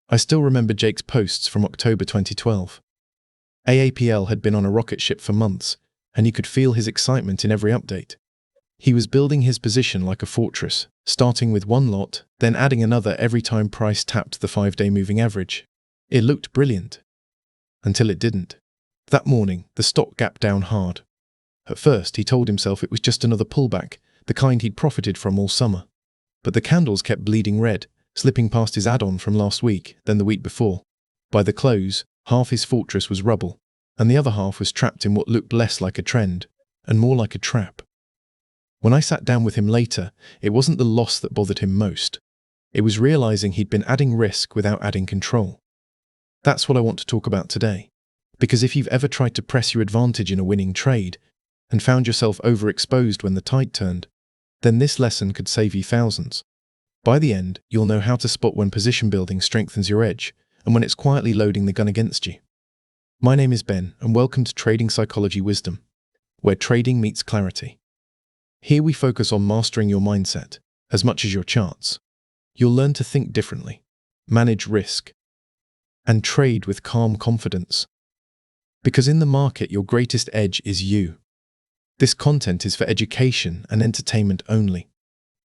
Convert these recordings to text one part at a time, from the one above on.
I still remember Jake's posts from October 2012. AAPL had been on a rocket ship for months, and you could feel his excitement in every update. He was building his position like a fortress, starting with one lot, then adding another every time price tapped the 5-day moving average. It looked brilliant. Until it didn't. That morning, the stock gapped down hard. At first, he told himself it was just another pullback, the kind he'd profited from all summer. But the candles kept bleeding red, slipping past his add-on from last week, then the week before. By the close, half his fortress was rubble, and the other half was trapped in what looked less like a trend, and more like a trap. When I sat down with him later, it wasn't the loss that bothered him most. It was realizing he'd been adding risk without adding control. That's what I want to talk about today. Because if you've ever tried to press your advantage in a winning trade, and found yourself overexposed when the tide turned, then this lesson could save you thousands. By the end, you'll know how to spot when position building strengthens your edge, and when it's quietly loading the gun against you. My name is Ben, and welcome to Trading Psychology Wisdom, where trading meets clarity. Here we focus on mastering your mindset, as much as your charts. You'll learn to think differently, manage risk, and trade with calm confidence. Because in the market, your greatest edge is you. This content is for education and entertainment only.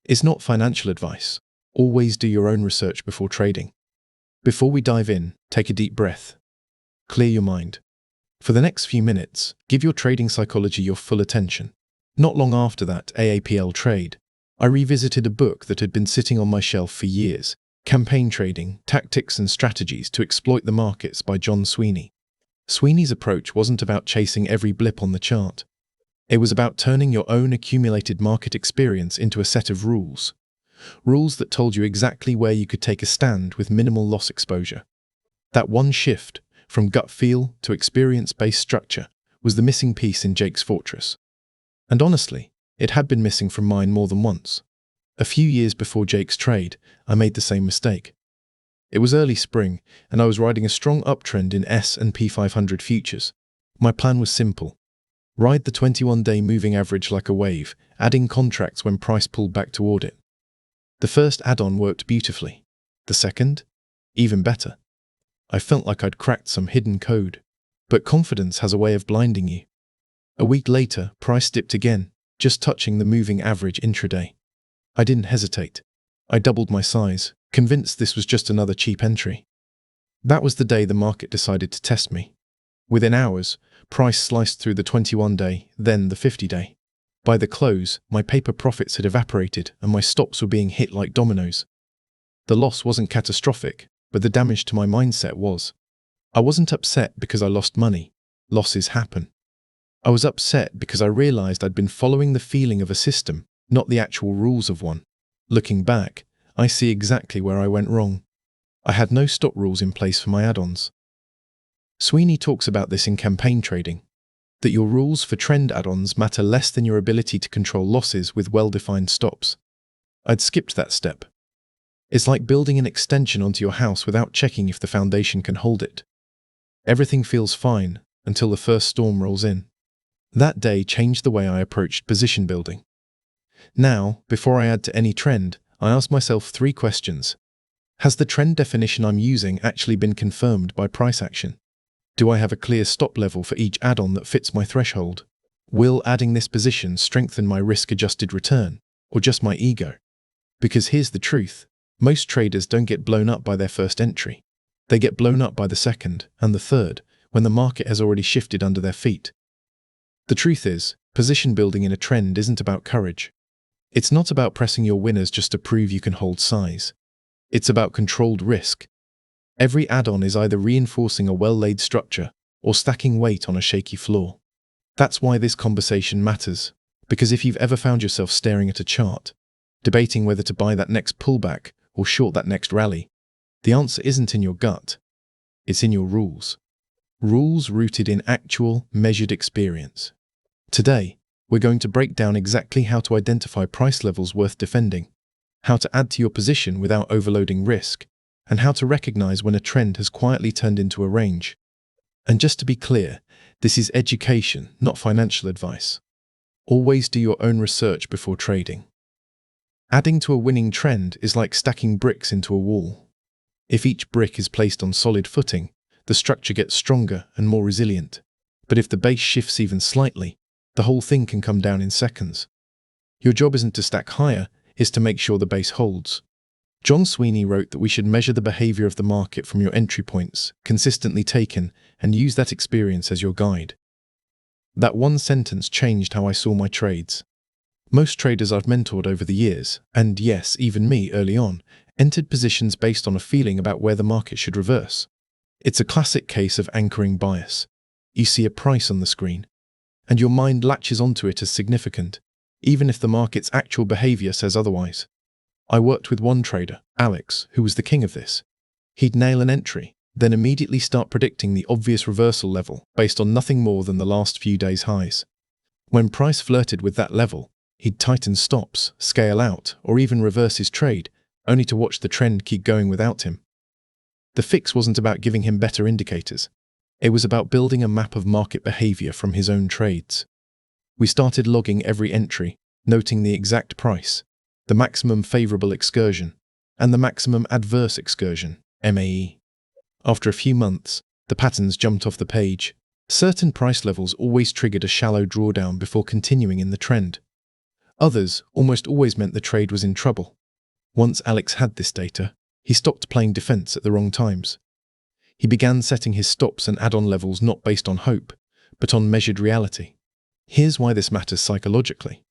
It's not financial advice. Always do your own research before trading. Before we dive in, take a deep breath. Clear your mind. For the next few minutes, give your trading psychology your full attention. Not long after that AAPL trade, I revisited a book that had been sitting on my shelf for years, Campaign Trading, Tactics and Strategies to Exploit the Markets by Sweeney. Sweeney's approach wasn't about chasing every blip on the chart. It was about turning your own accumulated market experience into a set of rules. Rules that told you exactly where you could take a stand with minimal loss exposure. That one shift, from gut feel to experience-based structure, was the missing piece in Jake's fortress. And honestly, it had been missing from mine more than once. A few years before Jake's trade, I made the same mistake. It was early spring, and I was riding a strong uptrend in S&P 500 futures. My plan was simple. Ride the 21-day moving average like a wave, adding contracts when price pulled back toward it. The first add-on worked beautifully. The second? Even better. I felt like I'd cracked some hidden code. But confidence has a way of blinding you. A week later, price dipped again, just touching the moving average intraday. I didn't hesitate. I doubled my size, convinced this was just another cheap entry. That was the day the market decided to test me. Within hours, price sliced through the 21-day, then the 50-day. By the close, my paper profits had evaporated and my stops were being hit like dominoes. The loss wasn't catastrophic, but the damage to my mindset was. I wasn't upset because I lost money. Losses happen. I was upset because I realized I'd been following the feeling of a system, not the actual rules of one. Looking back, I see exactly where I went wrong. I had no stop rules in place for my add-ons. Sweeney talks about this in Campaign Trading, that your rules for trend add-ons matter less than your ability to control losses with well-defined stops. I'd skipped that step. It's like building an extension onto your house without checking if the foundation can hold it. Everything feels fine until the first storm rolls in. That day changed the way I approached position building. Now, before I add to any trend, I ask myself 3 questions. Has the trend definition I'm using actually been confirmed by price action? Do I have a clear stop level for each add-on that fits my threshold? Will adding this position strengthen my risk-adjusted return, or just my ego? Because here's the truth. Most traders don't get blown up by their first entry. They get blown up by the second and the third, when the market has already shifted under their feet. The truth is, position building in a trend isn't about courage. It's not about pressing your winners just to prove you can hold size. It's about controlled risk. Every add-on is either reinforcing a well-laid structure or stacking weight on a shaky floor. That's why this conversation matters, because if you've ever found yourself staring at a chart, debating whether to buy that next pullback or short that next rally, the answer isn't in your gut. It's in your rules. Rules rooted in actual, measured experience. Today, we're going to break down exactly how to identify price levels worth defending, how to add to your position without overloading risk, and how to recognize when a trend has quietly turned into a range. And just to be clear, this is education, not financial advice. Always do your own research before trading. Adding to a winning trend is like stacking bricks into a wall. If each brick is placed on solid footing, the structure gets stronger and more resilient. But if the base shifts even slightly, the whole thing can come down in seconds. Your job isn't to stack higher, it's to make sure the base holds. John Sweeney wrote that we should measure the behavior of the market from your entry points, consistently taken, and use that experience as your guide. That one sentence changed how I saw my trades. Most traders I've mentored over the years, and yes, even me early on, entered positions based on a feeling about where the market should reverse. It's a classic case of anchoring bias. You see a price on the screen, and your mind latches onto it as significant, even if the market's actual behavior says otherwise. I worked with one trader, Alex, who was the king of this. He'd nail an entry, then immediately start predicting the obvious reversal level based on nothing more than the last few days' highs. When price flirted with that level, he'd tighten stops, scale out, or even reverse his trade, only to watch the trend keep going without him. The fix wasn't about giving him better indicators. It was about building a map of market behavior from his own trades. We started logging every entry, noting the exact price, the maximum favorable excursion, and the maximum adverse excursion, MAE. After a few months, the patterns jumped off the page. Certain price levels always triggered a shallow drawdown before continuing in the trend. Others almost always meant the trade was in trouble. Once Alex had this data, he stopped playing defense at the wrong times. He began setting his stops and add-on levels not based on hope, but on measured reality. Here's why this matters psychologically.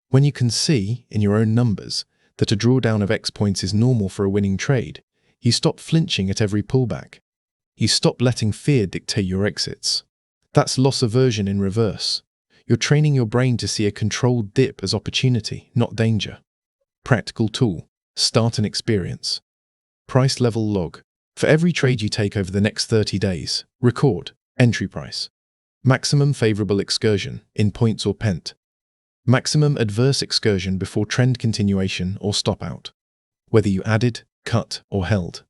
When you can see, in your own numbers, that a drawdown of X points is normal for a winning trade, you stop flinching at every pullback. You stop letting fear dictate your exits. That's loss aversion in reverse. You're training your brain to see a controlled dip as opportunity, not danger. Practical tool. Start an experience. Price level log. For every trade you take over the next 30 days, record entry price. Maximum favorable excursion, in points or pent. Maximum adverse excursion before trend continuation or stop out. Whether you added, cut, or held.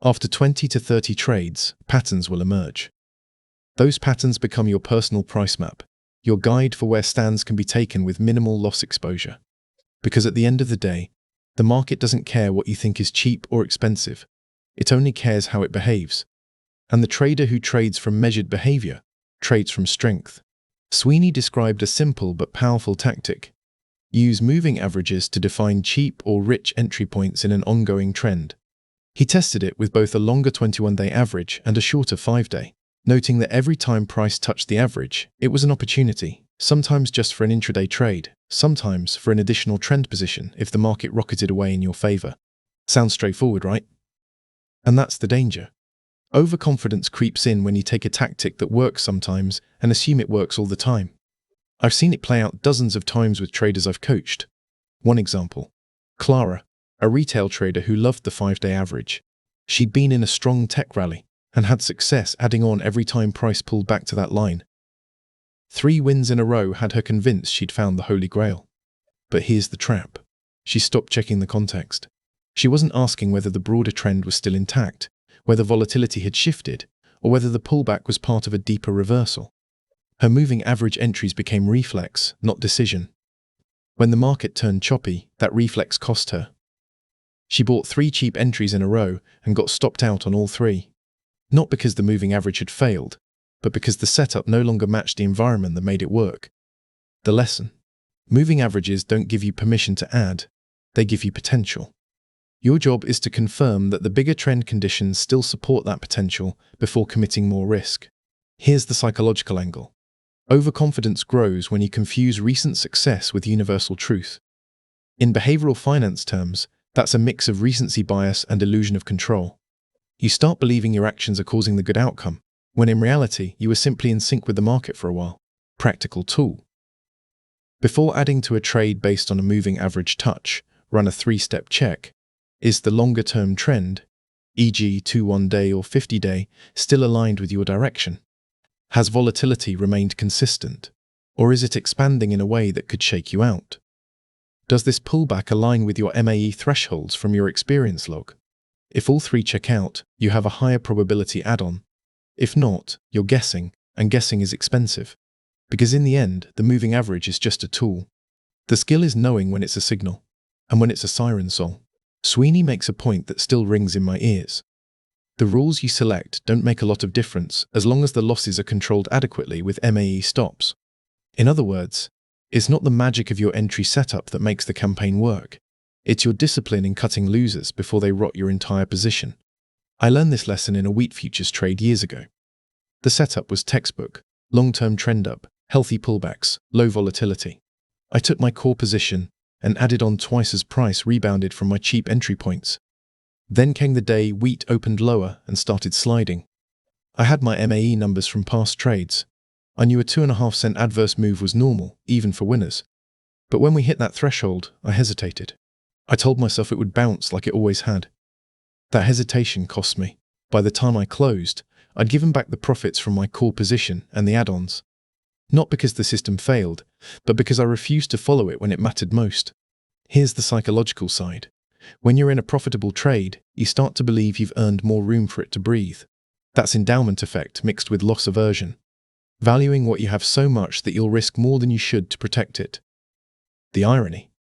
After 20 to 30 trades, patterns will emerge. Those patterns become your personal price map, your guide for where stands can be taken with minimal loss exposure. Because at the end of the day, the market doesn't care what you think is cheap or expensive. It only cares how it behaves. And the trader who trades from measured behavior trades from strength. Sweeney described a simple but powerful tactic. Use moving averages to define cheap or rich entry points in an ongoing trend. He tested it with both a longer 21-day average and a shorter 5-day, noting that every time price touched the average, it was an opportunity, sometimes just for an intraday trade, sometimes for an additional trend position if the market rocketed away in your favor. Sounds straightforward, right? And that's the danger. Overconfidence creeps in when you take a tactic that works sometimes and assume it works all the time. I've seen it play out dozens of times with traders I've coached. One example. Clara, a retail trader who loved the 5-day average. She'd been in a strong tech rally and had success adding on every time price pulled back to that line. 3 wins in a row had her convinced she'd found the Holy Grail. But here's the trap. She stopped checking the context. She wasn't asking whether the broader trend was still intact, whether volatility had shifted, or whether the pullback was part of a deeper reversal. Her moving average entries became reflex, not decision. When the market turned choppy, that reflex cost her. She bought 3 cheap entries in a row and got stopped out on all 3. Not because the moving average had failed, but because the setup no longer matched the environment that made it work. The lesson. Moving averages don't give you permission to add, they give you potential. Your job is to confirm that the bigger trend conditions still support that potential before committing more risk. Here's the psychological angle. Overconfidence grows when you confuse recent success with universal truth. In behavioral finance terms, that's a mix of recency bias and illusion of control. You start believing your actions are causing the good outcome, when in reality you were simply in sync with the market for a while. Practical tool. Before adding to a trade based on a moving average touch, run a 3-step check. Is the longer-term trend, e.g. 21-day or 50-day, still aligned with your direction? Has volatility remained consistent, or is it expanding in a way that could shake you out? Does this pullback align with your MAE thresholds from your experience log? If all 3 check out, you have a higher probability add-on. If not, you're guessing, and guessing is expensive. Because in the end, the moving average is just a tool. The skill is knowing when it's a signal, and when it's a siren song. Sweeney makes a point that still rings in my ears. The rules you select don't make a lot of difference as long as the losses are controlled adequately with MAE stops. In other words, it's not the magic of your entry setup that makes the campaign work. It's your discipline in cutting losers before they rot your entire position. I learned this lesson in a wheat futures trade years ago. The setup was textbook: long-term trend up, healthy pullbacks, low volatility. I took my core position and added on twice as price rebounded from my cheap entry points. Then came the day wheat opened lower and started sliding. I had my MAE numbers from past trades. I knew a 2.5-cent adverse move was normal, even for winners. But when we hit that threshold, I hesitated. I told myself it would bounce like it always had. That hesitation cost me. By the time I closed, I'd given back the profits from my core position and the add-ons. Not because the system failed, but because I refused to follow it when it mattered most. Here's the psychological side. When you're in a profitable trade, you start to believe you've earned more room for it to breathe. That's endowment effect mixed with loss aversion. Valuing what you have so much that you'll risk more than you should to protect it. The irony.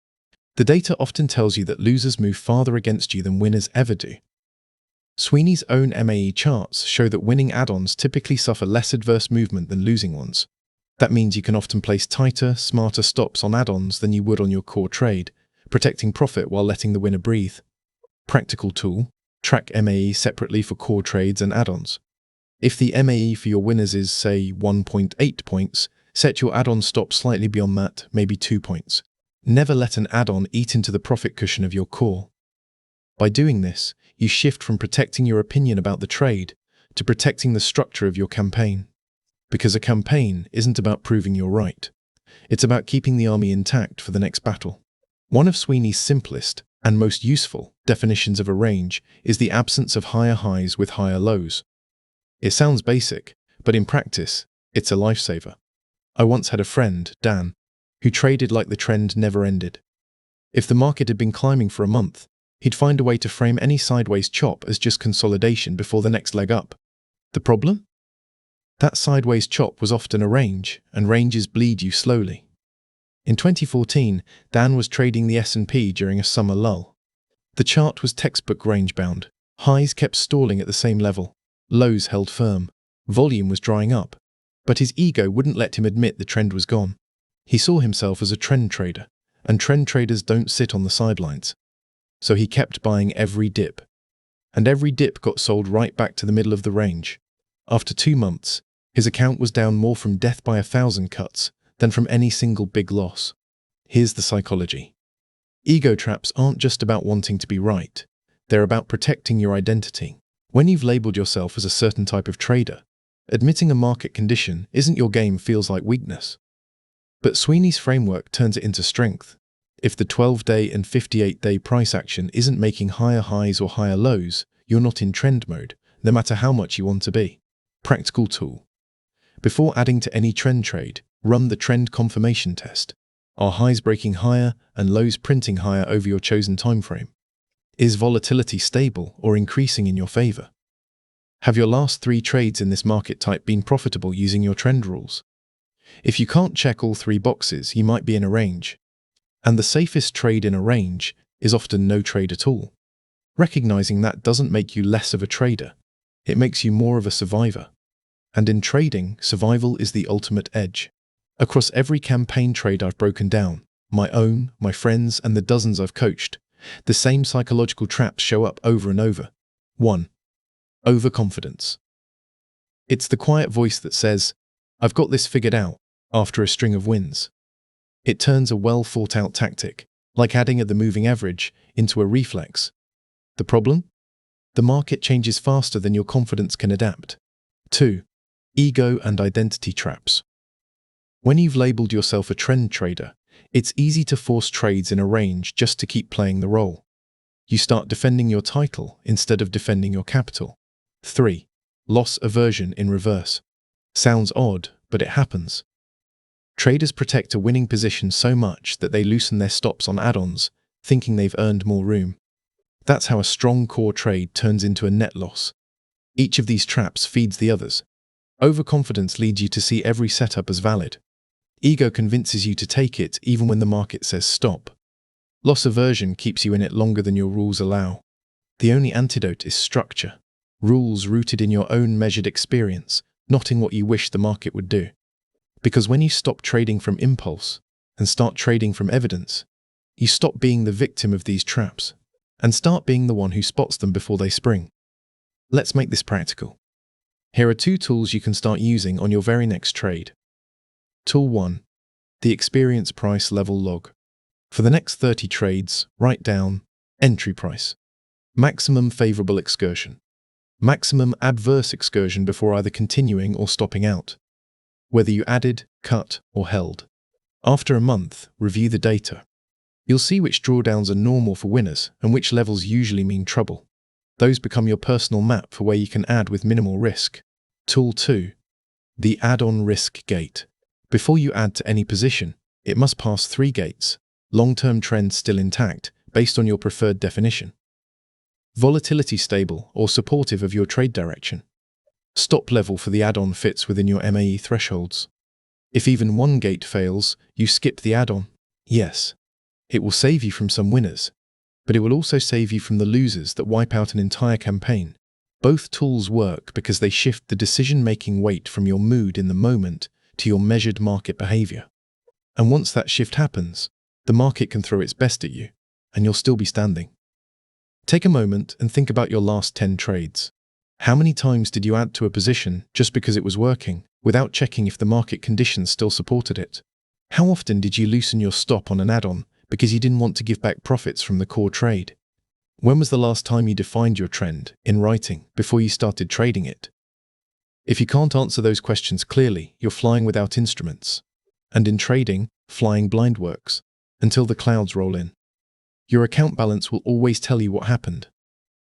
The data often tells you that losers move farther against you than winners ever do. Sweeney's own MAE charts show that winning add-ons typically suffer less adverse movement than losing ones. That means you can often place tighter, smarter stops on add-ons than you would on your core trade, protecting profit while letting the winner breathe. Practical tool: track MAE separately for core trades and add-ons. If the MAE for your winners is, say, 1.8 points, set your add-on stop slightly beyond that, maybe 2 points. Never let an add-on eat into the profit cushion of your core. By doing this, you shift from protecting your opinion about the trade to protecting the structure of your campaign. Because a campaign isn't about proving you're right. It's about keeping the army intact for the next battle. One of Sweeney's simplest and most useful definitions of a range is the absence of higher highs with higher lows. It sounds basic, but in practice, it's a lifesaver. I once had a friend, Dan, who traded like the trend never ended. If the market had been climbing for a month, he'd find a way to frame any sideways chop as just consolidation before the next leg up. The problem? That sideways chop was often a range, and ranges bleed you slowly. In 2014, Dan was trading the S&P during a summer lull. The chart was textbook range-bound. Highs kept stalling at the same level. Lows held firm. Volume was drying up. But his ego wouldn't let him admit the trend was gone. He saw himself as a trend trader, and trend traders don't sit on the sidelines. So he kept buying every dip. And every dip got sold right back to the middle of the range. After 2 months, his account was down more from death by 1,000 cuts than from any single big loss. Here's the psychology. Ego traps aren't just about wanting to be right. They're about protecting your identity. When you've labeled yourself as a certain type of trader, admitting a market condition isn't your game feels like weakness. But Sweeney's framework turns it into strength. If the 12-day and 58-day price action isn't making higher highs or higher lows, you're not in trend mode, no matter how much you want to be. Practical tool. Before adding to any trend trade, run the trend confirmation test. Are highs breaking higher and lows printing higher over your chosen time frame? Is volatility stable or increasing in your favor? Have your last 3 trades in this market type been profitable using your trend rules? If you can't check all 3 boxes, you might be in a range. And the safest trade in a range is often no trade at all. Recognizing that doesn't make you less of a trader. It makes you more of a survivor. And in trading, survival is the ultimate edge. Across every campaign trade I've broken down, my own, my friends, and the dozens I've coached, the same psychological traps show up over and over. 1. Overconfidence. It's the quiet voice that says, "I've got this figured out," after a string of wins. It turns a well-thought-out tactic, like adding at the moving average, into a reflex. The problem? The market changes faster than your confidence can adapt. 2. Ego and identity traps. When you've labeled yourself a trend trader, it's easy to force trades in a range just to keep playing the role. You start defending your title instead of defending your capital. 3. Loss aversion in reverse. Sounds odd, but it happens. Traders protect a winning position so much that they loosen their stops on add-ons, thinking they've earned more room. That's how a strong core trade turns into a net loss. Each of these traps feeds the others. Overconfidence leads you to see every setup as valid. Ego convinces you to take it even when the market says stop. Loss aversion keeps you in it longer than your rules allow. The only antidote is structure. Rules rooted in your own measured experience, not in what you wish the market would do. Because when you stop trading from impulse and start trading from evidence, you stop being the victim of these traps and start being the one who spots them before they spring. Let's make this practical. Here are 2 tools you can start using on your very next trade. Tool 1. The Experience Price Level Log. For the next 30 trades, write down entry price, maximum favorable excursion, maximum adverse excursion before either continuing or stopping out, whether you added, cut, or held. After a month, review the data. You'll see which drawdowns are normal for winners and which levels usually mean trouble. Those become your personal map for where you can add with minimal risk. Tool 2. The Add-on Risk Gate. Before you add to any position, it must pass 3 gates. Long-term trend still intact, based on your preferred definition. Volatility stable or supportive of your trade direction. Stop level for the add-on fits within your MAE thresholds. If even one gate fails, you skip the add-on. Yes, it will save you from some winners, but it will also save you from the losers that wipe out an entire campaign. Both tools work because they shift the decision-making weight from your mood in the moment to your measured market behavior. And once that shift happens, the market can throw its best at you, and you'll still be standing. Take a moment and think about your last 10 trades. How many times did you add to a position just because it was working, without checking if the market conditions still supported it? How often did you loosen your stop on an add-on because you didn't want to give back profits from the core trade? When was the last time you defined your trend in writing before you started trading it? If you can't answer those questions clearly, you're flying without instruments. And in trading, flying blind works, until the clouds roll in. Your account balance will always tell you what happened,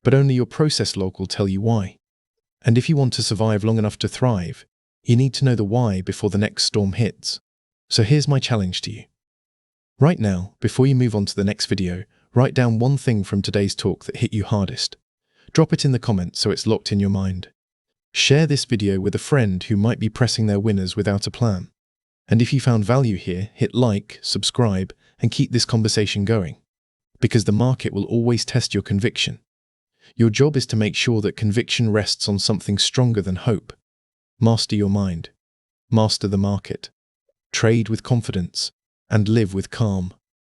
but only your process log will tell you why. And if you want to survive long enough to thrive, you need to know the why before the next storm hits. So here's my challenge to you. Right now, before you move on to the next video, write down one thing from today's talk that hit you hardest. Drop it in the comments so it's locked in your mind. Share this video with a friend who might be pressing their winners without a plan. And if you found value here, hit like, subscribe, and keep this conversation going. Because the market will always test your conviction. Your job is to make sure that conviction rests on something stronger than hope. Master your mind. Master the market. Trade with confidence. And live with calm.